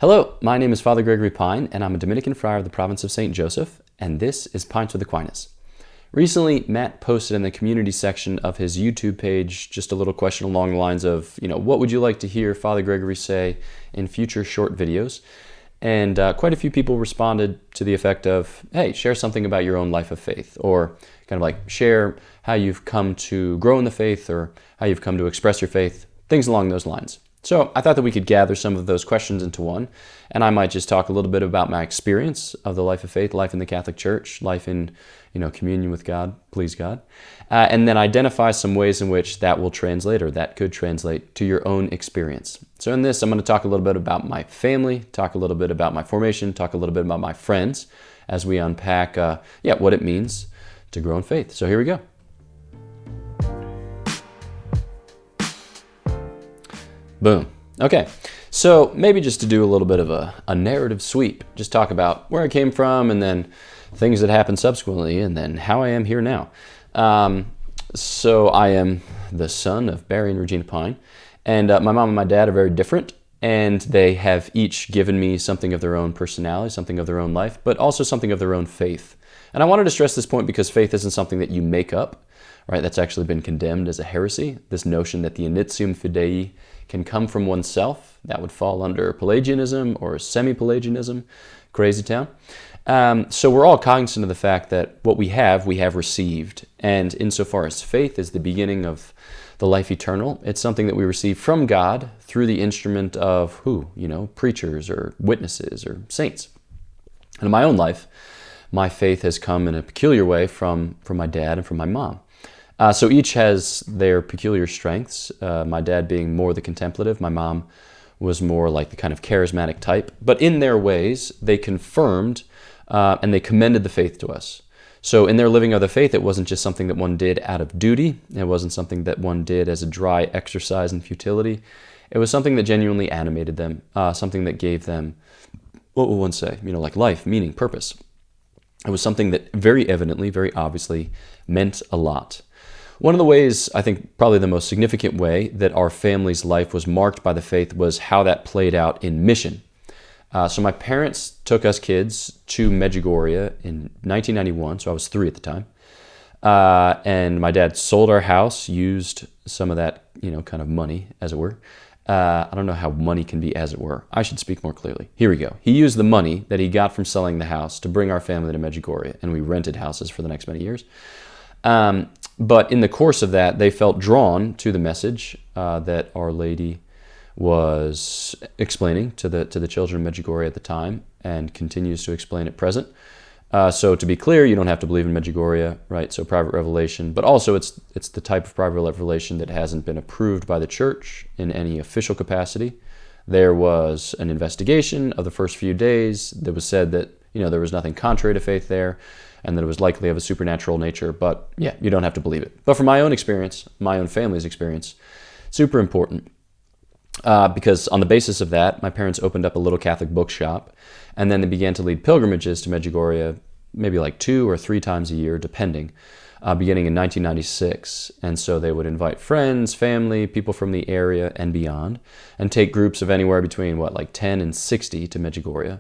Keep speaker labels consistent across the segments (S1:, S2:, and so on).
S1: Hello, my name is Father Gregory Pine, and I'm a Dominican friar of the province of St. Joseph, and this is Pints with Aquinas. Recently, Matt posted in the community section of his YouTube page just a little question along the lines of, what would you like to hear Father Gregory say in future short videos? And quite a few people responded to the effect of, hey, share something about your own life of faith, or kind of like share how you've come to grow in the faith, or how you've come to express your faith, things along those lines. So I thought that we could gather some of those questions into one, and I might just talk a little bit about my experience of the life of faith, life in the Catholic Church, life in communion with God, please God, and then identify some ways in which that will translate, or that could translate, to your own experience. So in this, I'm going to talk a little bit about my family, talk a little bit about my formation, talk a little bit about my friends, as we unpack what it means to grow in faith. So here we go. Boom. Okay, so maybe just to do a little bit of a narrative sweep, just talk about where I came from and then things that happened subsequently and then how I am here now. So I am the son of Barry and Regina Pine, and my mom and my dad are very different, and they have each given me something of their own personality, something of their own life, but also something of their own faith. And I wanted to stress this point because faith isn't something that you make up, right? That's actually been condemned as a heresy, this notion that the initium fidei can come from oneself. That would fall under Pelagianism or semi-Pelagianism, crazy town. So we're all cognizant of the fact that what we have received. And insofar as faith is the beginning of the life eternal, it's something that we receive from God through the instrument of who? Preachers or witnesses or saints. And in my own life, my faith has come in a peculiar way from my dad and from my mom. So each has their peculiar strengths, my dad being more the contemplative, my mom was more like the kind of charismatic type. But in their ways, they confirmed and they commended the faith to us. So in their living of the faith, it wasn't just something that one did out of duty. It wasn't something that one did as a dry exercise in futility. It was something that genuinely animated them, something that gave them, what would one say, like life, meaning, purpose. It was something that very evidently, very obviously meant a lot. One of the ways, I think probably the most significant way that our family's life was marked by the faith was how that played out in mission. So my parents took us kids to Medjugorje in 1991, so I was 3 at the time. And my dad sold our house, used some of that, kind of money, as it were. I don't know how money can be as it were. I should speak more clearly. Here we go. He used the money that he got from selling the house to bring our family to Medjugorje, and we rented houses for the next many years. But in the course of that, they felt drawn to the message that Our Lady was explaining to the children of Medjugorje at the time, and continues to explain at present. So to be clear, you don't have to believe in Medjugorje, right? So private revelation, but also it's the type of private revelation that hasn't been approved by the Church in any official capacity. There was an investigation of the first few days that was said that there was nothing contrary to faith there, and that it was likely of a supernatural nature, but yeah, you don't have to believe it. But from my own experience, my own family's experience, super important, because on the basis of that, my parents opened up a little Catholic bookshop, and then they began to lead pilgrimages to Medjugorje, maybe like 2 or 3 times a year, depending, beginning in 1996. And so they would invite friends, family, people from the area and beyond, and take groups of anywhere between, 10 and 60 to Medjugorje.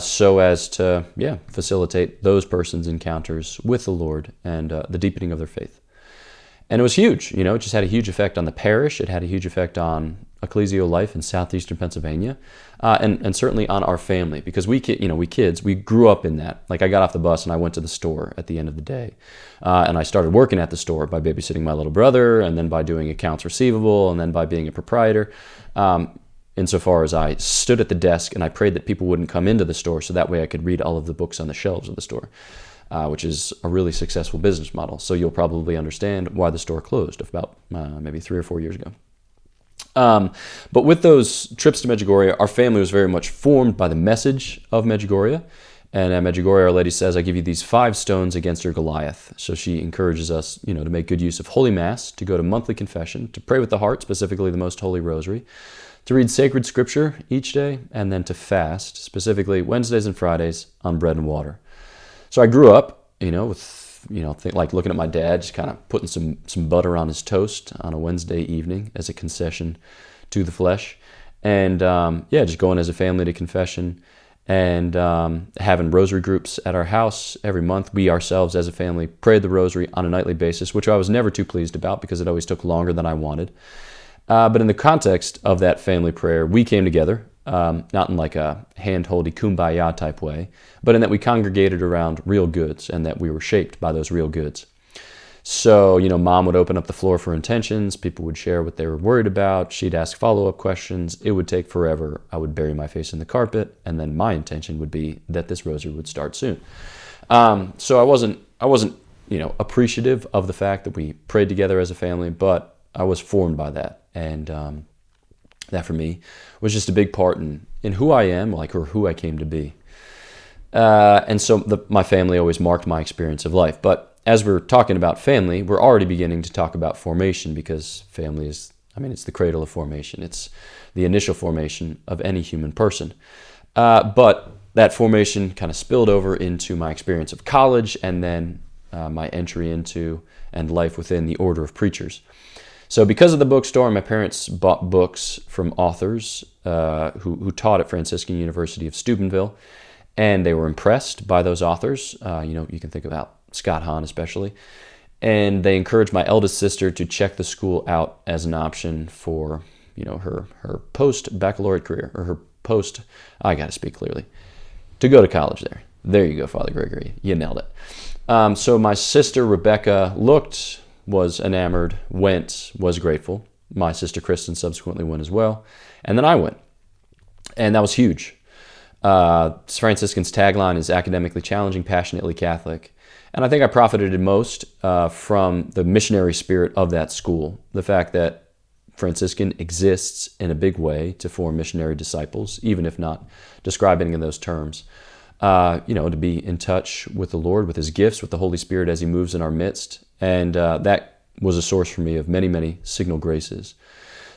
S1: So as to, facilitate those persons' encounters with the Lord and the deepening of their faith. And it was huge, it just had a huge effect on the parish. It had a huge effect on ecclesial life in southeastern Pennsylvania, and certainly on our family, because we kids, we grew up in that. Like I got off the bus and I went to the store at the end of the day, and I started working at the store by babysitting my little brother, and then by doing accounts receivable, and then by being a proprietor. Insofar as I stood at the desk and I prayed that people wouldn't come into the store so that way I could read all of the books on the shelves of the store, which is a really successful business model. So you'll probably understand why the store closed about maybe 3 or 4 years ago. But with those trips to Medjugorje, our family was very much formed by the message of Medjugorje. And at Medjugorje, Our Lady says, I give you these 5 stones against your Goliath. So she encourages us, to make good use of Holy Mass, to go to monthly confession, to pray with the heart, specifically the Most Holy Rosary, to read sacred scripture each day, and then to fast, specifically Wednesdays and Fridays, on bread and water. So I grew up, with, like looking at my dad, just kind of putting some butter on his toast on a Wednesday evening as a concession to the flesh. And just going as a family to confession and having rosary groups at our house every month. We ourselves as a family prayed the rosary on a nightly basis, which I was never too pleased about because it always took longer than I wanted. But in the context of that family prayer, we came together, not in like a hand-holdy kumbaya type way, but in that we congregated around real goods and that we were shaped by those real goods. So, mom would open up the floor for intentions. People would share what they were worried about. She'd ask follow-up questions. It would take forever. I would bury my face in the carpet. And then my intention would be that this rosary would start soon. So I wasn't, appreciative of the fact that we prayed together as a family, but I was formed by that. And that for me was just a big part in who I am, or who I came to be. And so my family always marked my experience of life. But as we're talking about family, we're already beginning to talk about formation, because family is, it's the cradle of formation. It's the initial formation of any human person. But that formation kind of spilled over into my experience of college and then my entry into and life within the Order of Preachers. So because of the bookstore, my parents bought books from authors who taught at Franciscan University of Steubenville, and they were impressed by those authors. You can think about Scott Hahn especially. And they encouraged my eldest sister to check the school out as an option for, her post-baccalaureate career, or her I got to speak clearly, to go to college there. There you go, Father Gregory. You nailed it. So my sister Rebecca looked, was enamored, went, was grateful. My sister Kristen subsequently went as well. And then I went. And that was huge. Franciscan's tagline is academically challenging, passionately Catholic. And I think I profited most from the missionary spirit of that school. The fact that Franciscan exists in a big way to form missionary disciples, even if not describing in those terms. To be in touch with the Lord, with His gifts, with the Holy Spirit as He moves in our midst. And that was a source for me of many, many signal graces.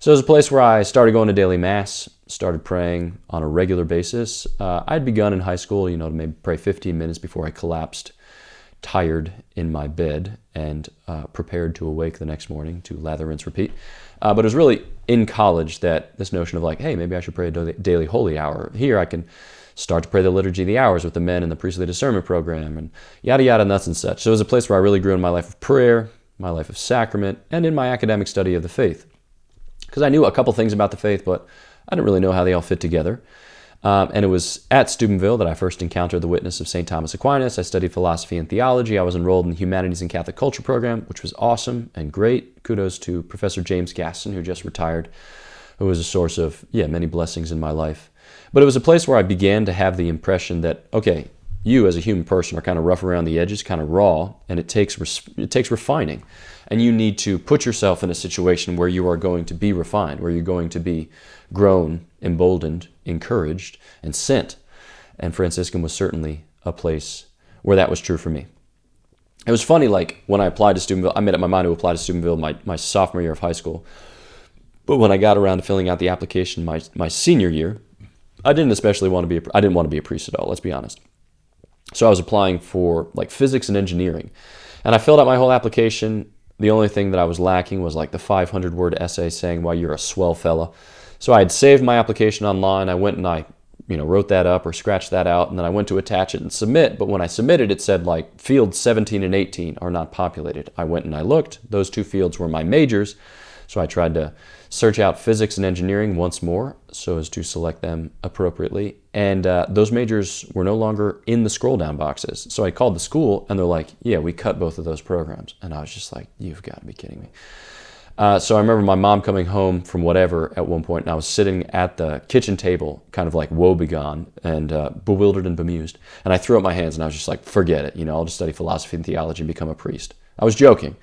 S1: So it was a place where I started going to daily Mass, started praying on a regular basis. I'd begun in high school, to maybe pray 15 minutes before I collapsed, tired in my bed, and prepared to awake the next morning to lather, rinse, repeat. But it was really in college that this notion of hey, maybe I should pray a daily holy hour. Here I can start to pray the Liturgy of the Hours with the men in the priestly discernment program, and yada, yada, nuts and such. So it was a place where I really grew in my life of prayer, my life of sacrament, and in my academic study of the faith. Because I knew a couple things about the faith, but I didn't really know how they all fit together. And it was at Steubenville that I first encountered the witness of St. Thomas Aquinas. I studied philosophy and theology. I was enrolled in the Humanities and Catholic Culture program, which was awesome and great. Kudos to Professor James Gaston, who just retired, who was a source of, many blessings in my life. But it was a place where I began to have the impression that, okay, you as a human person are kind of rough around the edges, kind of raw, and it takes refining. And you need to put yourself in a situation where you are going to be refined, where you're going to be grown, emboldened, encouraged, and sent. And Franciscan was certainly a place where that was true for me. It was funny, when I applied to Steubenville, I made up my mind to apply to Steubenville my sophomore year of high school. But when I got around to filling out the application my senior year, I didn't want to be a priest at all, let's be honest. So I was applying for physics and engineering. And I filled out my whole application. The only thing that I was lacking was the 500-word essay saying why you're a swell fella. So I had saved my application online. I went and I wrote that up or scratched that out, and then I went to attach it and submit. But when I submitted, it said fields 17 and 18 are not populated. I went and I looked. Those two fields were my majors. So I tried to search out physics and engineering once more so as to select them appropriately. And those majors were no longer in the scroll down boxes. So I called the school and they're like, yeah, we cut both of those programs. And I was just like, you've got to be kidding me. So I remember my mom coming home from whatever at one point, and I was sitting at the kitchen table, kind of woebegone and bewildered and bemused. And I threw up my hands and I was just like, forget it. I'll just study philosophy and theology and become a priest. I was joking.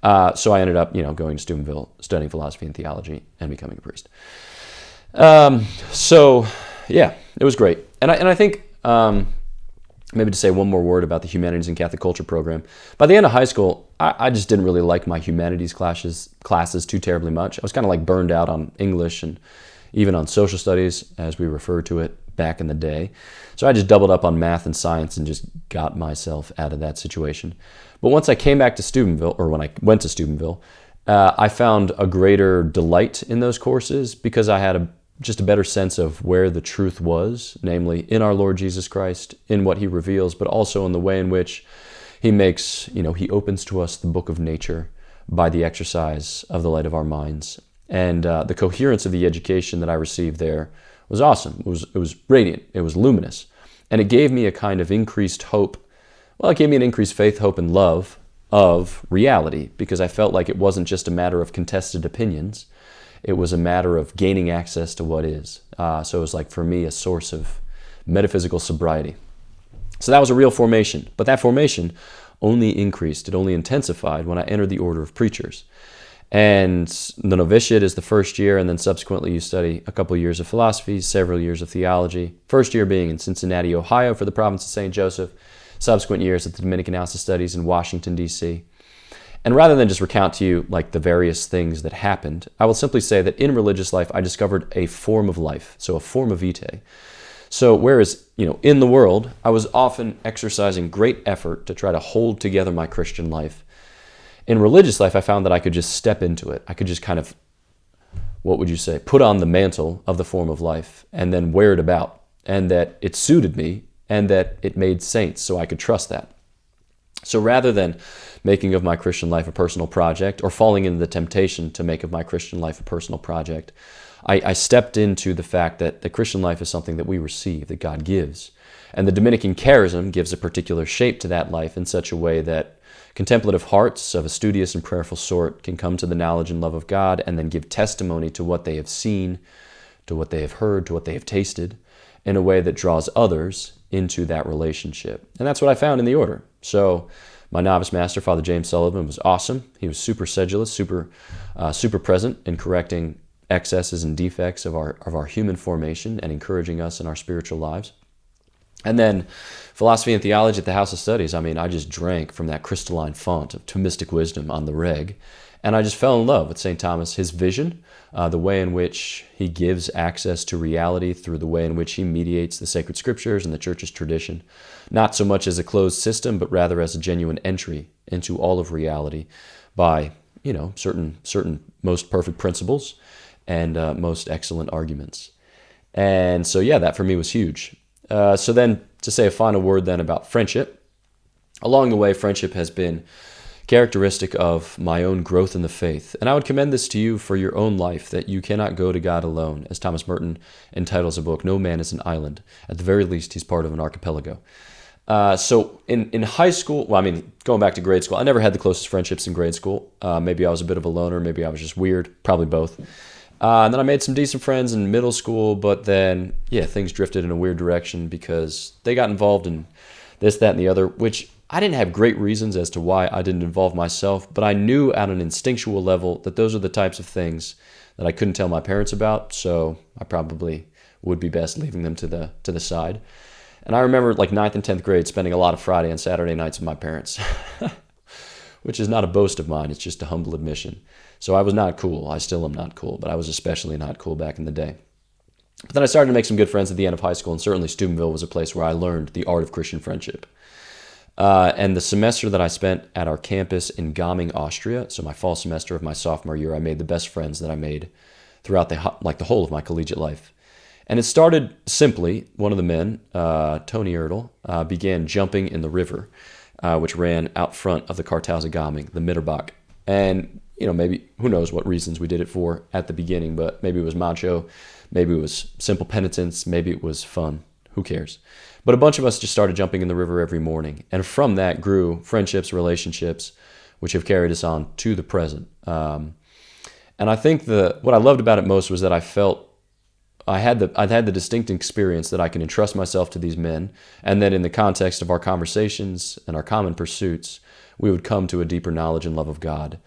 S1: So I ended up, going to Steubenville, studying philosophy and theology, and becoming a priest. So, yeah, it was great. And I think, maybe to say one more word about the Humanities and Catholic Culture program. By the end of high school, I just didn't really like my humanities classes too terribly much. I was kind of burned out on English and even on social studies, as we referred to it back in the day. So I just doubled up on math and science and just got myself out of that situation. But once I came back to Steubenville, or when I went to Steubenville, I found a greater delight in those courses because I had just a better sense of where the truth was, namely in our Lord Jesus Christ, in what he reveals, but also in the way in which he makes, he opens to us the book of nature by the exercise of the light of our minds. And the coherence of the education that I received there was awesome. It was radiant. It was luminous. And it gave me a kind of increased hope. Well, it gave me an increased faith, hope, and love of reality, because I felt like it wasn't just a matter of contested opinions. It was a matter of gaining access to what is. So it was like, for me, a source of metaphysical sobriety. So that was a real formation. But that formation only increased. It only intensified when I entered the order of preachers. And the novitiate is the first year, and then subsequently you study a couple of years of philosophy, several years of theology. First year being in Cincinnati, Ohio for the province of St. Joseph. Subsequent years at the Dominican House of Studies in Washington, D.C. And rather than just recount to you like the various things that happened, I will simply say that in religious life, I discovered a form of life, so a form of vitae. So whereas, in the world, I was often exercising great effort to try to hold together my Christian life, in religious life, I found that I could just step into it. I could just kind of, put on the mantle of the form of life and then wear it about, and that it suited me and that it made saints, so I could trust that. So rather than making of my Christian life a personal project or falling into the temptation to make of my Christian life a personal project, I stepped into the fact that the Christian life is something that we receive, that God gives. And the Dominican charism gives a particular shape to that life in such a way that contemplative hearts of a studious and prayerful sort can come to the knowledge and love of God and then give testimony to what they have seen, to what they have heard, to what they have tasted, in a way that draws others into that relationship. And that's what I found in the order. So my novice master, Father James Sullivan, was awesome. He was super sedulous, super present in correcting excesses and defects of our human formation and encouraging us in our spiritual lives. And then philosophy and theology at the House of Studies. I just drank from that crystalline font of Thomistic wisdom on the reg. And I just fell in love with St. Thomas, his vision, the way in which he gives access to reality through the way in which he mediates the sacred scriptures and the church's tradition, not so much as a closed system, but rather as a genuine entry into all of reality by, certain most perfect principles and most excellent arguments. And so, that for me was huge. So then to say a final word then about friendship. Along the way, friendship has been characteristic of my own growth in the faith. And I would commend this to you for your own life, that you cannot go to God alone. As Thomas Merton entitles a book, No Man is an Island. At the very least, he's part of an archipelago. So in high school, going back to grade school, I never had the closest friendships in grade school. Maybe I was a bit of a loner, maybe I was just weird, probably both. And then I made some decent friends in middle school, but then, things drifted in a weird direction because they got involved in this, that, and the other, which I didn't have great reasons as to why I didn't involve myself, but I knew at an instinctual level that those are the types of things that I couldn't tell my parents about, so I probably would be best leaving them to the side. And I remember 9th and 10th grade spending a lot of Friday and Saturday nights with my parents, which is not a boast of mine, it's just a humble admission. So I was not cool. I still am not cool, but I was especially not cool back in the day. But then I started to make some good friends at the end of high school, and certainly Steubenville was a place where I learned the art of Christian friendship. And the semester that I spent at our campus in Gaming, Austria, so my fall semester of my sophomore year, I made the best friends that I made throughout the whole of my collegiate life. And it started simply, one of the men, Tony Ertl, began jumping in the river, which ran out front of the Kartause Gaming, the Mitterbach. And maybe, who knows what reasons we did it for at the beginning, but maybe it was macho, maybe it was simple penitence, maybe it was fun, who cares? But a bunch of us just started jumping in the river every morning, and from that grew friendships, relationships, which have carried us on to the present. And I think what I loved about it most was that I felt I'd had the distinct experience that I can entrust myself to these men, and that in the context of our conversations and our common pursuits, we would come to a deeper knowledge and love of God,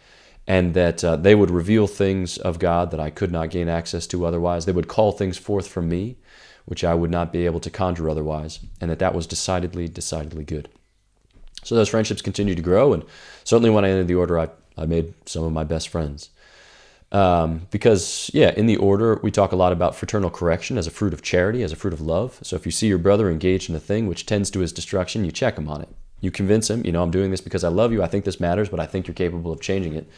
S1: and that they would reveal things of God that I could not gain access to otherwise. They would call things forth from me, which I would not be able to conjure otherwise, and that was decidedly good. So those friendships continued to grow, and certainly when I entered the order, I made some of my best friends. Because, in the order, we talk a lot about fraternal correction as a fruit of charity, as a fruit of love. So if you see your brother engaged in a thing which tends to his destruction, you check him on it. You convince him, I'm doing this because I love you, I think this matters, but I think you're capable of changing it.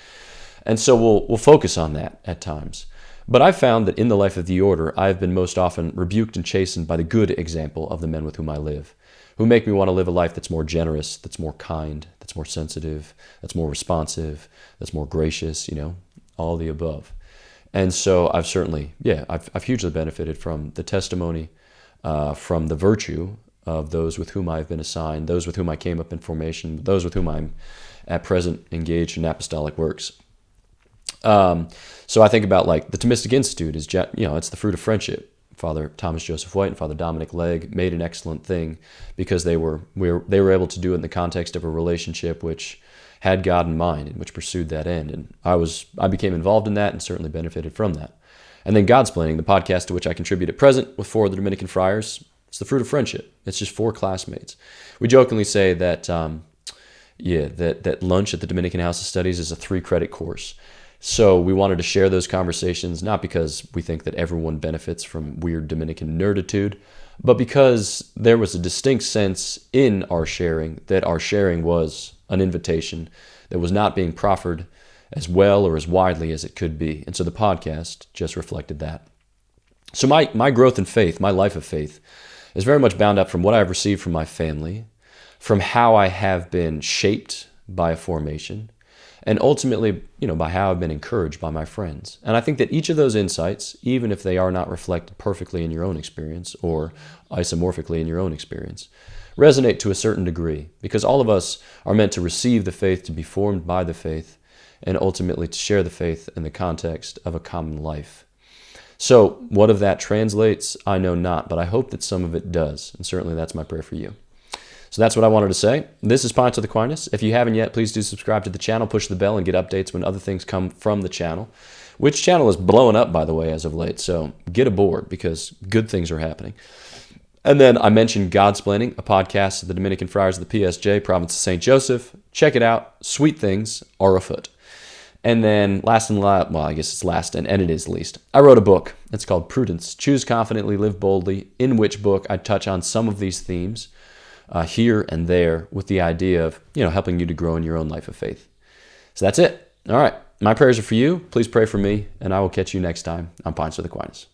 S1: And so we'll focus on that at times. But I've found that in the life of the order, I have been most often rebuked and chastened by the good example of the men with whom I live, who make me want to live a life that's more generous, that's more kind, that's more sensitive, that's more responsive, that's more gracious, all the above. And so I've certainly, I've hugely benefited from the testimony, from the virtue of those with whom I've been assigned, those with whom I came up in formation, those with whom I'm at present engaged in apostolic works. So I think about like the Thomistic Institute is, it's the fruit of friendship. Father Thomas Joseph White and Father Dominic Legge made an excellent thing because they were able to do it in the context of a relationship which had God in mind and which pursued that end. And I became involved in that and certainly benefited from that. And then Godsplaining, the podcast to which I contribute at present with 4 of the Dominican friars, it's the fruit of friendship. It's just 4 classmates. We jokingly say that, that lunch at the Dominican House of Studies is a 3-credit course. So we wanted to share those conversations, not because we think that everyone benefits from weird Dominican nerditude, but because there was a distinct sense in our sharing that our sharing was an invitation that was not being proffered as well or as widely as it could be. And so the podcast just reflected that. So my growth in faith, my life of faith, is very much bound up from what I've received from my family, from how I have been shaped by a formation, and ultimately, by how I've been encouraged by my friends. And I think that each of those insights, even if they are not reflected perfectly in your own experience or isomorphically in your own experience, resonate to a certain degree, because all of us are meant to receive the faith, to be formed by the faith, and ultimately to share the faith in the context of a common life. So what of that translates, I know not, but I hope that some of it does, and certainly that's my prayer for you. So that's what I wanted to say. This is Pontius Aquinas. If you haven't yet, please do subscribe to the channel, push the bell, and get updates when other things come from the channel, which channel is blowing up, by the way, as of late. So get aboard because good things are happening. And then I mentioned Godsplaining, a podcast of the Dominican Friars of the PSJ, Province of St. Joseph. Check it out. Sweet things are afoot. And then last and last, well, I guess it's last and it is least, I wrote a book. It's called Prudence, Choose Confidently, Live Boldly, in which book I touch on some of these themes here and there with the idea of, helping you to grow in your own life of faith. So that's it. All right. My prayers are for you. Please pray for me, and I will catch you next time on Pontius Aquinas.